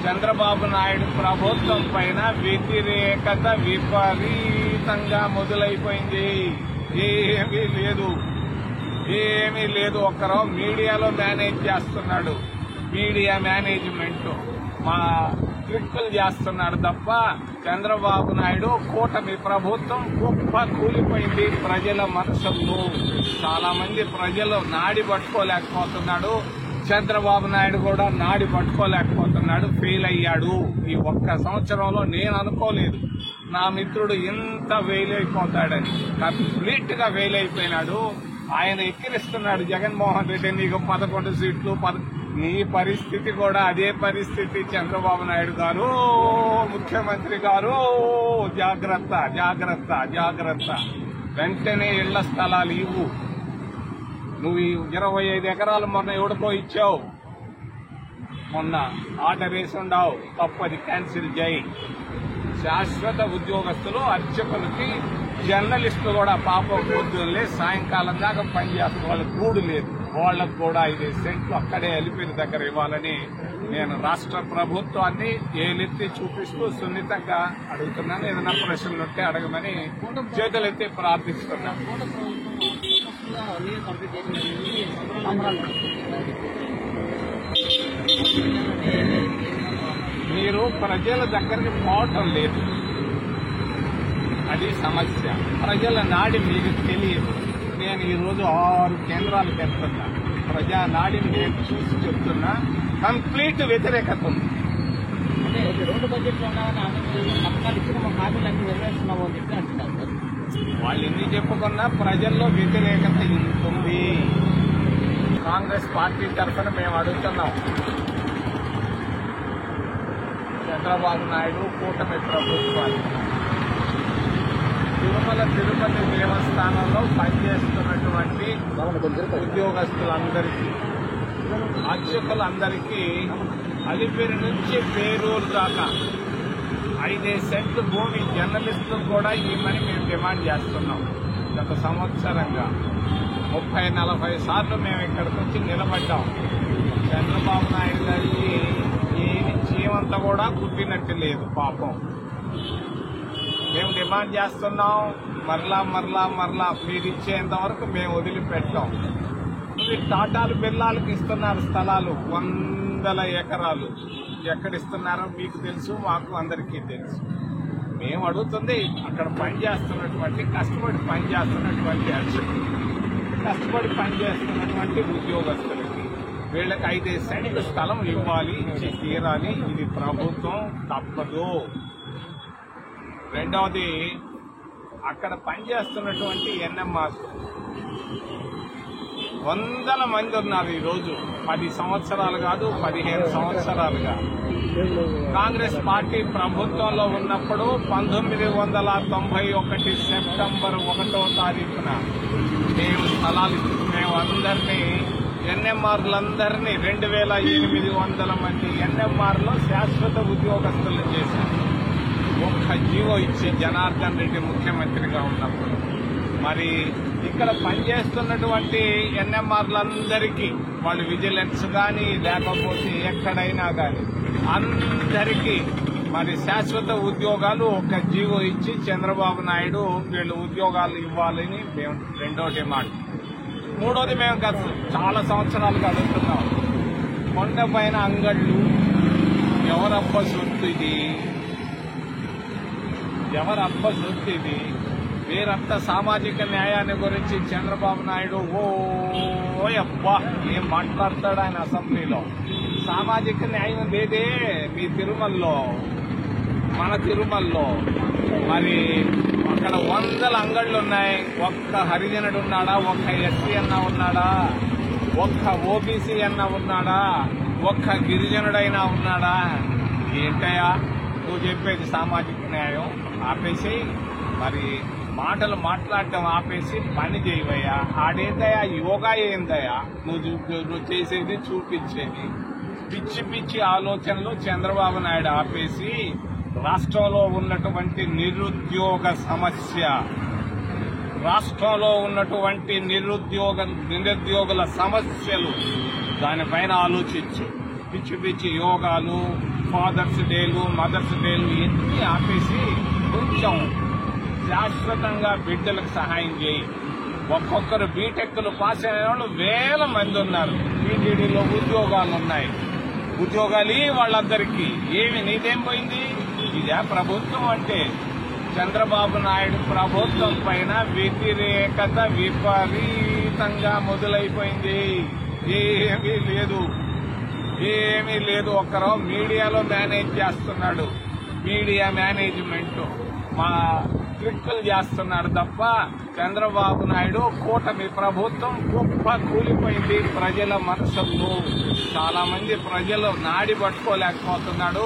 చంద్రబాబు నాయుడు ప్రభుత్వం పైన వ్యతిరేకత విపరీతంగా మొదలైపోయింది. ఏమీ లేదు. ఒక్కరో మీడియాలో మేనేజ్ చేస్తున్నాడు. మీడియా మేనేజ్మెంట్ మా ట్రిక్కులు చేస్తున్నాడు తప్ప చంద్రబాబు నాయుడు కూటమి ప్రభుత్వం గొప్ప కూలిపోయింది. ప్రజల మనసుల్లో చాలా మంది ప్రజలు నాడి పట్టుకోలేకపోతున్నాడు. చంద్రబాబు నాయుడు కూడా నాడి పట్టుకోలేకపోతున్నాడు. ఫెయిల్ అయ్యాడు. ఈ ఒక్క సంవత్సరంలో నేను అనుకోలేదు నా మిత్రుడు ఇంత ఫెయిల్ అయిపోతాడని. కంప్లీట్ గా ఫెయిల్ అయిపోయినాడు. ఆయన ఎక్కిరిస్తున్నాడు జగన్మోహన్ రెడ్డి, నీకు 11 సీట్లు. నీ పరిస్థితి కూడా అదే పరిస్థితి. చంద్రబాబు నాయుడు గారు, ముఖ్యమంత్రి గారు, జాగ్రత్త జాగ్రత్త జాగ్రత్త. వెంటనే ఇళ్ల స్థలాలు ఇవ్వు. నువ్వు 25 ఎకరాలు మొన్న ఎవడికో ఇచ్చావు. మొన్న ఆర్డర్ వేసి ఉండవు, తప్పది క్యాన్సిల్ చేయి. శాశ్వత ఉద్యోగస్తులు, అర్చకులకి, జర్నలిస్టులు కూడా పాపం పొద్దున్నే సాయంకాలం దాకా పనిచేస్తారు. వాళ్ళకి కూడు లేదు. వాళ్లకు కూడా 5 సెంట్లు అక్కడే అలిపిన దగ్గర ఇవ్వాలని నేను రాష్ట్ర ప్రభుత్వాన్ని ఏలెత్తి చూపిస్తూ సున్నితంగా అడుగుతున్నాను. ఏదైనా ప్రశ్నలు ఉంటే అడగమని చేతులెత్తి ప్రార్థిస్తున్నాను. మీరు ప్రజల దగ్గరికి పోవటం లేదు, అది సమస్య. ప్రజల నాడి మీకు తెలియదు. నేను ఈరోజు 6 కేంద్రాలకు వెళ్తున్నా. ప్రజా నాడిని నేను చూసి చెప్తున్నా. కంప్లీట్ వ్యతిరేకత ఉంది. వాళ్ళు ఎన్ని చెప్పుకున్నా ప్రజల్లో వ్యతిరేకత ఉంది. కాంగ్రెస్ పార్టీ తరఫున మేము అడుగుతున్నాం, చంద్రబాబు నాయుడు కూటమి ప్రభుత్వాన్ని తిరుపతి దేవస్థానంలో పనిచేస్తున్నటువంటి ఉద్యోగస్తులందరికీ, అర్చకులందరికీ అలిపిరి నుంచి పేరూరు దాకా 5 సెంట్లు భూమి జర్నలిస్టులు కూడా ఇవ్వమని మేము డిమాండ్ చేస్తున్నాం. గత సంవత్సరంగా 30-40 సార్లు మేము ఇక్కడికి వచ్చి నిలబడ్డాం. చంద్రబాబు నాయుడు గారికి ఏమి చీమంతా కూడా కుట్టినట్టు లేదు పాపం. మేము డిమాండ్ చేస్తున్నాం. మరలా మీరు ఇచ్చేంత వరకు మేము వదిలిపెట్టాం. మీరు టాటాలు బిర్లాలకు ఇస్తున్నారు స్థలాలు, 100 ఎకరాలు. ఎక్కడిస్తున్నారో మీకు తెలుసు, మాకు అందరికీ తెలుసు. మేము అడుగుతుంది అక్కడ పనిచేస్తున్నటువంటి, కష్టపడి పనిచేస్తున్నటువంటి అర్చకులు, కష్టపడి పనిచేస్తున్నటువంటి ఉద్యోగస్తులకి, వీళ్ళకి 5 సెంట్లు స్థలం ఇవ్వాలి, ఇచ్చి తీరాలి. ఇది ప్రభుత్వం తప్పదు. రెండవది, అక్కడ పనిచేస్తున్నటువంటి ఎన్ఎంఆర్ 100 మంది ఉన్నారు ఈరోజు. 10 సంవత్సరాలు కాదు, 15 సంవత్సరాలుగా. కాంగ్రెస్ పార్టీ ప్రభుత్వంలో ఉన్నప్పుడు 1991 సెప్టెంబర్ 1వ తారీఖున మేము అందరినీ ఎన్ఎంఆర్లందరినీ 2800 మంది ఎన్ఎంఆర్లో శాశ్వత ఉద్యోగస్తులు చేశారు. ఒక్క జీవో ఇచ్చి జనార్దన్ రెడ్డి ముఖ్యమంత్రిగా ఉన్నప్పుడు. మరి ఇక్కడ పనిచేస్తున్నటువంటి ఎన్ఎంఆర్లందరికీ, వాళ్ళు విజిలెన్స్ కానీ లేకపోతే ఎక్కడైనా కానీ అందరికీ మరి శాశ్వత ఉద్యోగాలు ఒక్క జీవో ఇచ్చి చంద్రబాబు నాయుడు వీళ్ళు ఉద్యోగాలు ఇవ్వాలని మేము రెండో డిమాండ్. మూడోది, మేము గత చాలా సంవత్సరాలుగా అడుగుతున్నాం, కొండపైన అంగళ్ళు ఎవరబ్బ సొత్తు ఇది? ఎవరబ్బ సొత్తు ఇది? వీరంతా సామాజిక న్యాయాన్ని గురించి చంద్రబాబు నాయుడు అబ్బా ఏం మాట్లాడతాడు ఆయన అసెంబ్లీలో. సామాజిక న్యాయం లేదే మీ తిరుమలలో, మన తిరుమలలో. మరి అక్కడ 100 అంగళ్ళు ఉన్నాయి. ఒక్క హరిజనుడు ఉన్నాడా? ఒక్క ఎస్సీ అన్న ఉన్నాడా? ఒక్క ఓబీసీ అన్న ఉన్నాడా? ఒక్క గిరిజనుడైనా ఉన్నాడా? ఏంటయ్యా నువ్వు చెప్పేది సామాజిక న్యాయం? ఆపేసి మరి మాటలు మాట్లాడటం ఆపేసి పని చేయవయ్యా. ఆడేందయ్యా యోగా? ఏందయ్యా నువ్వు చేసేది, చూపించేది? పిచ్చి పిచ్చి ఆలోచనలు చంద్రబాబు నాయుడు ఆపేసి రాష్ట్రంలో ఉన్నటువంటి నిరుద్యోగుల సమస్యలు దానిపైన ఆలోచించు. పిచ్చి పిచ్చి యోగాలు, ఫాదర్స్ డేలు, మదర్స్ డేలు ఎన్ని ఆపేసి కొంచెం శాశ్వతంగా బిడ్డలకు సహాయం చేయి. ఒక్కొక్కరు బీటెక్లు పాస్ అయిన వాళ్ళు వేల మంది ఉన్నారు. టీటీడీలో ఉద్యోగాలు ఉన్నాయి. ఉద్యోగాలు వాళ్ళందరికీ ఏమి నీదేం పోయింది? ఇదే ప్రభుత్వం అంటే. చంద్రబాబు నాయుడు ప్రభుత్వం పైన వ్యతిరేకత విపరీతంగా మొదలైపోయింది. ఏమీ లేదు. ఒక్కరో మీడియాలో మేనేజ్ చేస్తున్నాడు. మీడియా మేనేజ్మెంట్ మా ట్రిక్కులు చేస్తున్నాడు తప్ప చంద్రబాబు నాయుడు కూటమి ప్రభుత్వం గొప్ప కూలిపోయింది. ప్రజల మనసుల్లో చాలా మంది ప్రజలు నాడి పట్టుకోలేకపోతున్నాడు.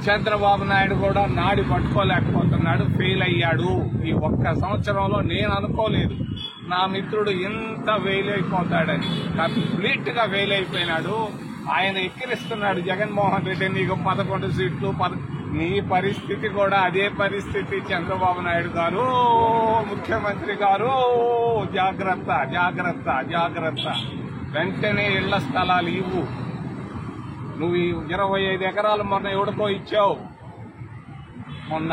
చంద్రబాబు నాయుడు కూడా నాడి పట్టుకోలేకపోతున్నాడు. ఫెయిల్ అయ్యాడు. ఈ ఒక్క సంవత్సరంలో నేను అనుకోలేదు నా మిత్రుడు ఇంత ఫెయిల్ అయిపోతాడని. కంప్లీట్ గా ఫెయిల్ అయిపోయినాడు. ఆయన ఎక్కిరిస్తున్నాడు జగన్మోహన్ రెడ్డి, నీకు 11 సీట్లు. నీ పరిస్థితి కూడా అదే పరిస్థితి. చంద్రబాబు నాయుడు గారు, ముఖ్యమంత్రి గారు, జాగ్రత్త జాగ్రత్త జాగ్రత్త. వెంటనే ఇళ్ల స్థలాలు ఇవ్వు. నువ్వు 25 ఎకరాలు మొన్న ఎవడికో ఇచ్చావు. మొన్న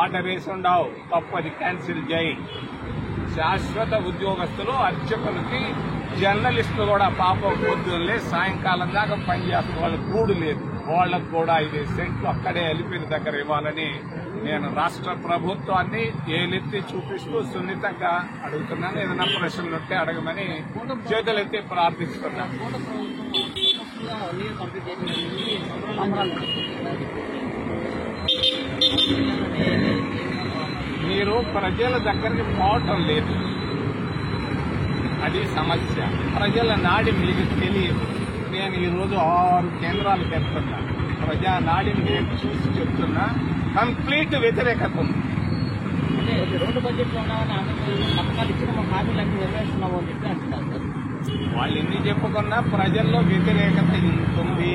ఆర్డర్ వేసి ఉండవు, తప్పది క్యాన్సిల్ చేయి. శాశ్వత ఉద్యోగస్తులు, అర్చకులకి, జర్నలిస్టులు కూడా పాపం పొద్దున్నే సాయంకాలం దాకా పనిచేస్తున్న వాళ్ళకి కూడు లేదు. వాళ్లకు కూడా 5 సెంట్లు అక్కడే అలిపిన దగ్గర ఇవ్వాలని నేను రాష్ట్ర ప్రభుత్వాన్ని ఏలెత్తి చూపిస్తూ సున్నితంగా అడుగుతున్నాను. ఏదైనా ప్రశ్నలు ఉంటే అడగమని చేతులెత్తి ప్రార్థిస్తున్నాను. మీరు ప్రజల దగ్గరికి పోవటం లేదు, అది సమస్య. ప్రజల నాడి మీకు తెలియదు. నేను ఈరోజు 6 కేంద్రాలకు వెళ్తున్నా. ప్రజా నాడిని నేను చూసి చెప్తున్నా. కంప్లీట్ వ్యతిరేకత ఉంది. వాళ్ళు ఎన్ని చెప్పుకున్నా ప్రజల్లో వ్యతిరేకత ఉంది.